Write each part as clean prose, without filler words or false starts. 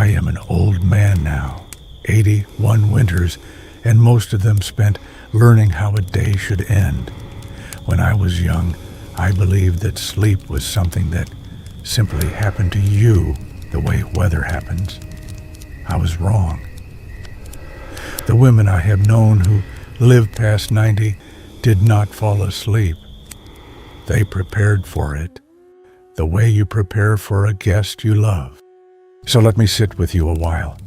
I am an old man now, 81 winters, and most of them spent learning how a day should end. When I was young, I believed that sleep was something that simply happened to you the way weather happens. I was wrong. The women I have known who lived past 90 did not fall asleep. They prepared for it, the way you prepare for a guest you love. So let me sit with you a while.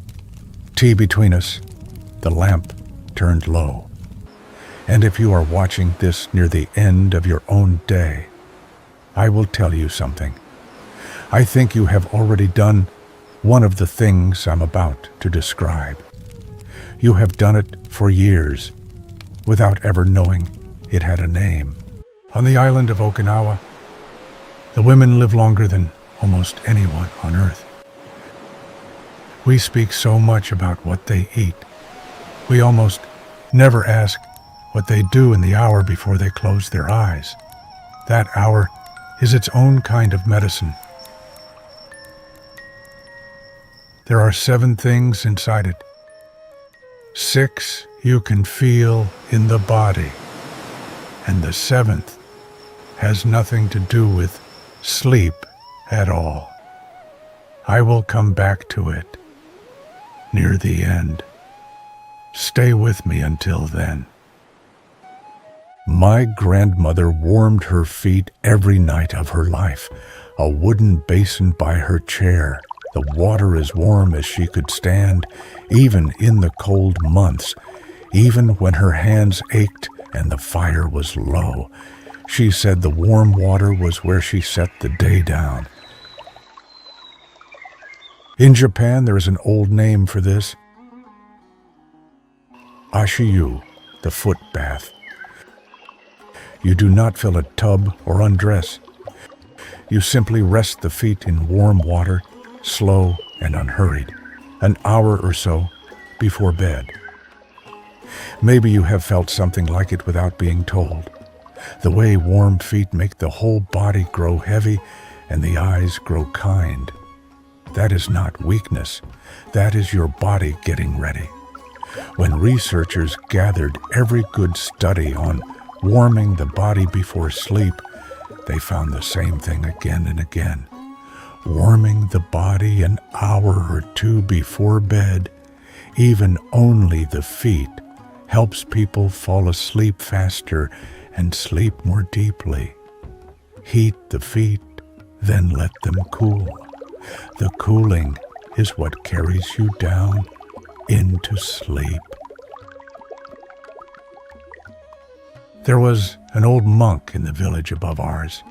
Tea between us, the lamp turned low. And if you are watching this near the end of your own day, I will tell you something. I think you have already done one of the things I'm about to describe. You have done it for years without ever knowing it had a name. On the island of Okinawa, the women live longer than almost anyone on Earth. We speak so much about what they eat. We almost never ask what they do in the hour before they close their eyes. That hour is its own kind of medicine. There are 7 things inside it. 6 you can feel in the body, and the 7th has nothing to do with sleep at all. I will come back to it near the end. Stay with me until then. My grandmother warmed her feet every night of her life, a wooden basin by her chair. The water as warm as she could stand, even in the cold months, even when her hands ached and the fire was low. She said the warm water was where she set the day down. In Japan, there is an old name for this. Ashiyu, the foot bath. You do not fill a tub or undress. You simply rest the feet in warm water, slow and unhurried, an hour or so before bed. Maybe you have felt something like it without being told. The way warm feet make the whole body grow heavy and the eyes grow kind. That is not weakness. That is your body getting ready. When researchers gathered every good study on warming the body before sleep, they found the same thing again and again. Warming the body an hour or 2 before bed, even only the feet, helps people fall asleep faster and sleep more deeply. Heat the feet, then let them cool. The cooling is what carries you down into sleep. There was an old monk in the village above ours.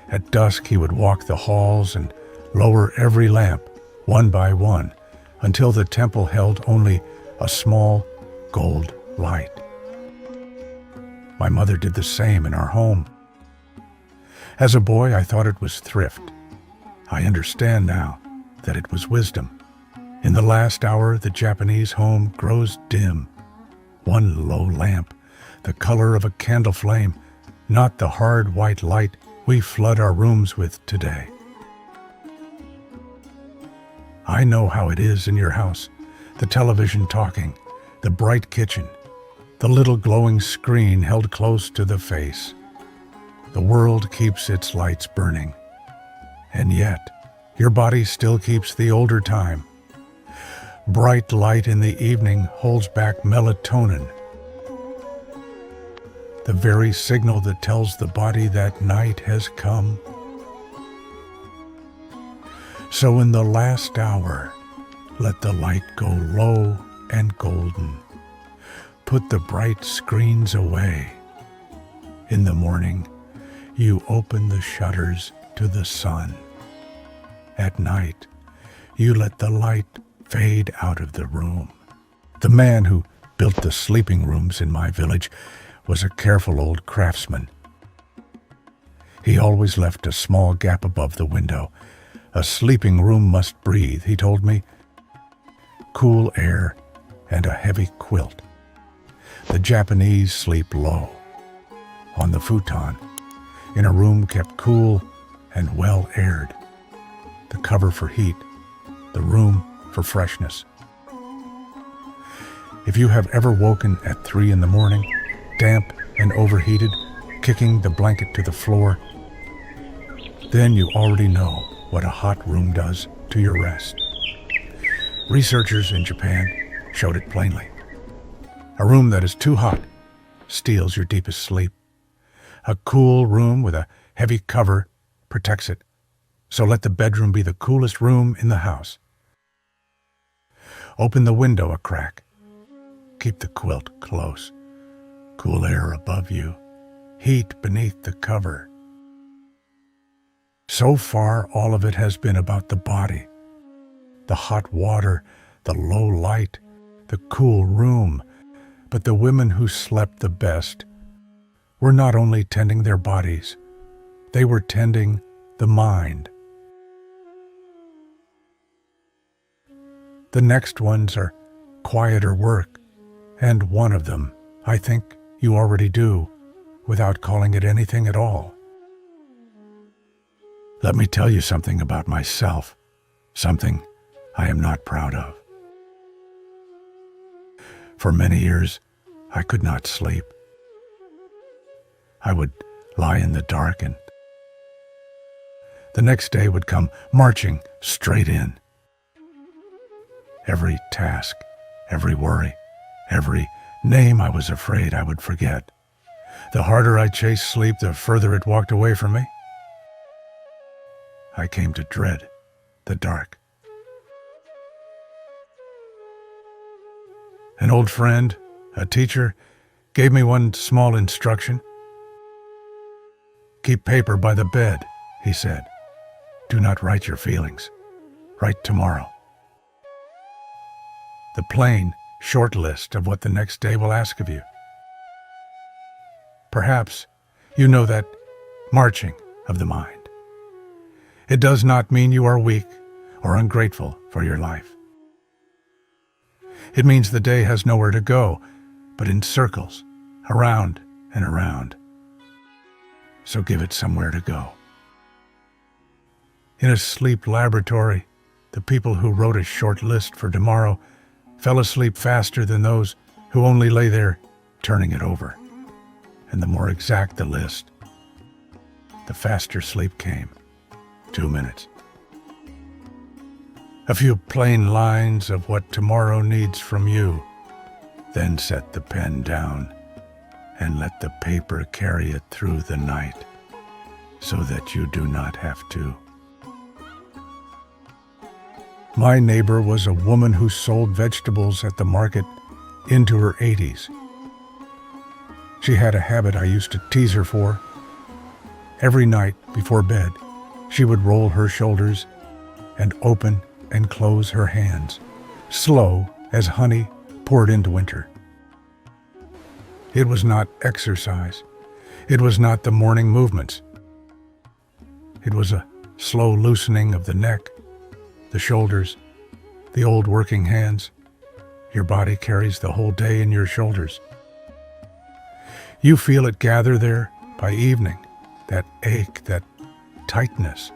At dusk he would walk the halls and lower every lamp, one by one, until the temple held only a small gold light. My mother did the same in our home. As a boy, I thought it was thrift. I understand now that it was wisdom. In the last hour, the Japanese home grows dim. One low lamp, the color of a candle flame, not the hard white light we flood our rooms with today. I know how it is in your house. The television talking, the bright kitchen, the little glowing screen held close to the face. The world keeps its lights burning. And yet, your body still keeps the older time. Bright light in the evening holds back melatonin, the very signal that tells the body that night has come. So in the last hour, let the light go low and golden. Put the bright screens away. In the morning, you open the shutters to the sun. At night, you let the light fade out of the room. The man who built the sleeping rooms in my village was a careful old craftsman. He always left a small gap above the window. A sleeping room must breathe, he told me. Cool air and a heavy quilt. The Japanese sleep low, on the futon, in a room kept cool and well aired. The cover for heat the room for freshness. If you have ever woken at 3 in the morning, damp and overheated, kicking the blanket to the floor, then you already know what a hot room does to your rest. Researchers in Japan showed it plainly. A room that is too hot steals your deepest sleep. A cool room with a heavy cover protects it. So let the bedroom be the coolest room in the house. Open the window a crack. Keep the quilt close. Cool air above you. Heat beneath the cover. So far, all of it has been about the body. The hot water, the low light, the cool room. But the women who slept the best were not only tending their bodies, they were tending the mind. The next ones are quieter work, and one of them, I think, you already do, without calling it anything at all. Let me tell you something about myself, something I am not proud of. For many years, I could not sleep. I would lie in the dark, and the next day would come marching straight in. Every task, every worry, every name I was afraid I would forget. The harder I chased sleep, the further it walked away from me. I came to dread the dark. An old friend, a teacher, gave me one small instruction. Keep paper by the bed, he said. Do not write your feelings. Write tomorrow. The plain, short list of what the next day will ask of you. Perhaps you know that marching of the mind. It does not mean you are weak or ungrateful for your life. It means the day has nowhere to go, but in circles, around and around. So give it somewhere to go. In a sleep laboratory, the people who wrote a short list for tomorrow fell asleep faster than those who only lay there turning it over. And the more exact the list, the faster sleep came. 2 minutes. A few plain lines of what tomorrow needs from you. Then set the pen down and let the paper carry it through the night so that you do not have to. My neighbor was a woman who sold vegetables at the market into her 80s. She had a habit I used to tease her for. Every night before bed, she would roll her shoulders and open and close her hands, slow as honey poured into winter. It was not exercise. It was not the morning movements. It was a slow loosening of the neck, the shoulders, the old working hands. Your body carries the whole day in your shoulders. You feel it gather there by evening, that ache, that tightness.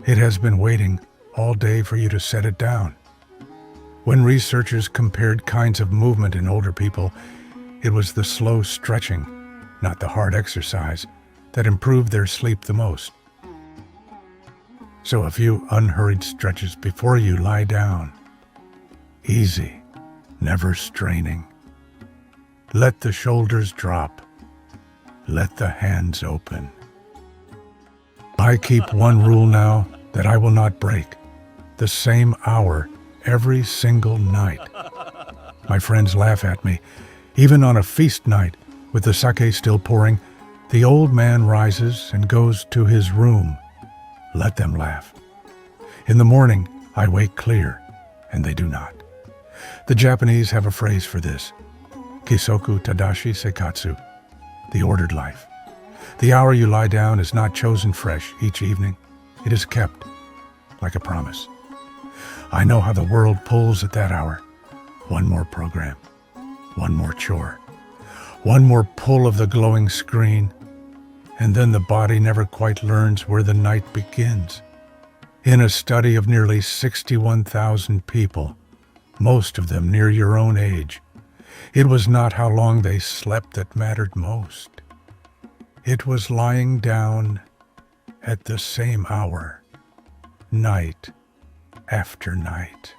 It has been waiting all day for you to set it down. When researchers compared kinds of movement in older people, it was the slow stretching, not the hard exercise, that improved their sleep the most. So a few unhurried stretches before you lie down. Easy, never straining. Let the shoulders drop. Let the hands open. I keep one rule now that I will not break. The same hour every single night. My friends laugh at me. Even on a feast night, with the sake still pouring, the old man rises and goes to his room. Let them laugh. In the morning, I wake clear, and they do not. The Japanese have a phrase for this: Kisoku Tadashi Seikatsu, the ordered life. The hour you lie down is not chosen fresh each evening. It is kept, like a promise. I know how the world pulls at that hour. One more program, one more chore, one more pull of the glowing screen, and then the body never quite learns where the night begins. In a study of nearly 61,000 people, most of them near your own age, it was not how long they slept that mattered most. It was lying down at the same hour, night after night.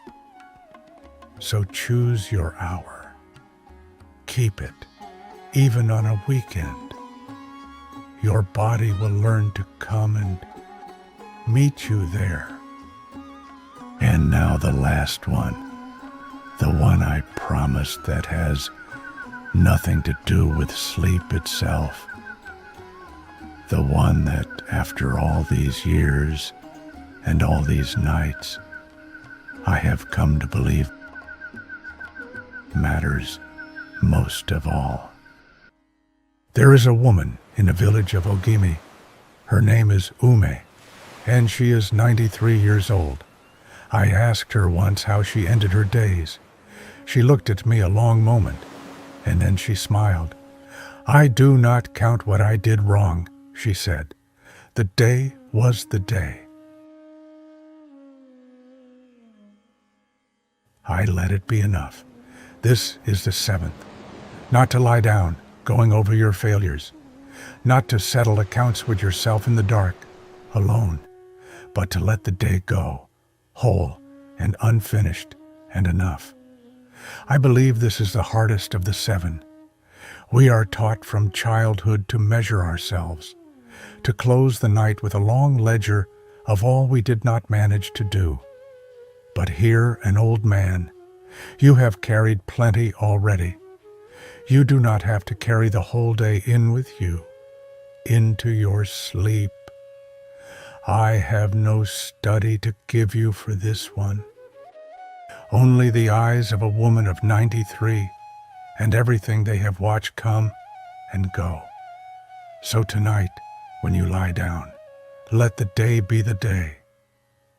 So choose your hour. Keep it, even on a weekend. Your body will learn to come and meet you there. And now the last one, the one I promised that has nothing to do with sleep itself. The one that, after all these years and all these nights, I have come to believe matters most of all. There is a woman in the village of Ogimi. Her name is Ume, and she is 93 years old. I asked her once how she ended her days. She looked at me a long moment, and then she smiled. "I do not count what I did wrong," she said. "The day was the day. I let it be enough. This is the seventh. Not to lie down, going over your failures. Not to settle accounts with yourself in the dark, alone, but to let the day go, whole and unfinished and enough. I believe this is the hardest of the seven. We are taught from childhood to measure ourselves, to close the night with a long ledger of all we did not manage to do. But here, an old man, you have carried plenty already. You do not have to carry the whole day in with you, into your sleep. I have no study to give you for this one. Only the eyes of a woman of 93 and everything they have watched come and go. So tonight, when you lie down, let the day be the day.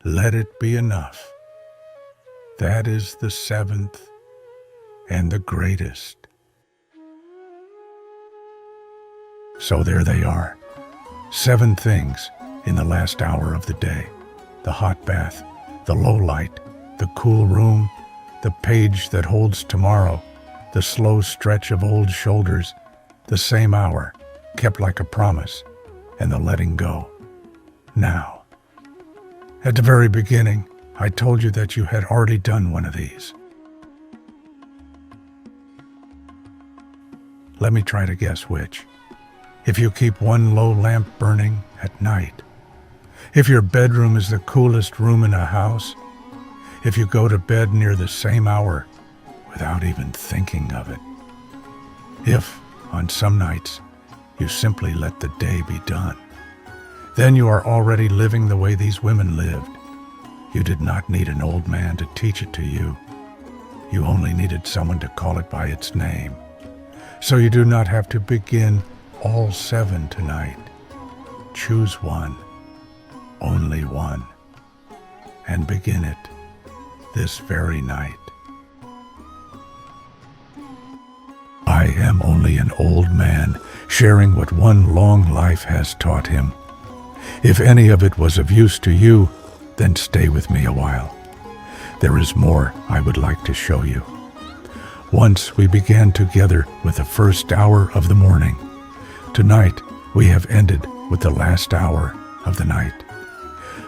Let it be enough. That is the seventh and the greatest." So there they are, 7 things in the last hour of the day: the hot bath, the low light, the cool room, the page that holds tomorrow, the slow stretch of old shoulders, the same hour, kept like a promise, and the letting go. Now, at the very beginning, I told you that you had already done one of these. Let me try to guess which. If you keep one low lamp burning at night, if your bedroom is the coolest room in a house, if you go to bed near the same hour without even thinking of it, if, on some nights, you simply let the day be done, then you are already living the way these women lived. You did not need an old man to teach it to you. You only needed someone to call it by its name. So you do not have to begin all 7 tonight. Choose one, only one, and begin it this very night. I am only an old man sharing what one long life has taught him. If any of it was of use to you, then stay with me a while. There is more I would like to show you. Once we began together with the first hour of the morning. Tonight we have ended with the last hour of the night.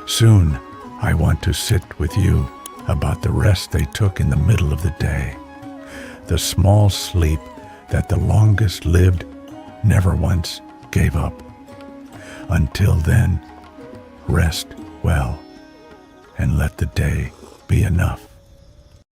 Soon I want to sit with you about the rest they took in the middle of the day. The small sleep that the longest lived never once gave up. Until then, rest well and let the day be enough.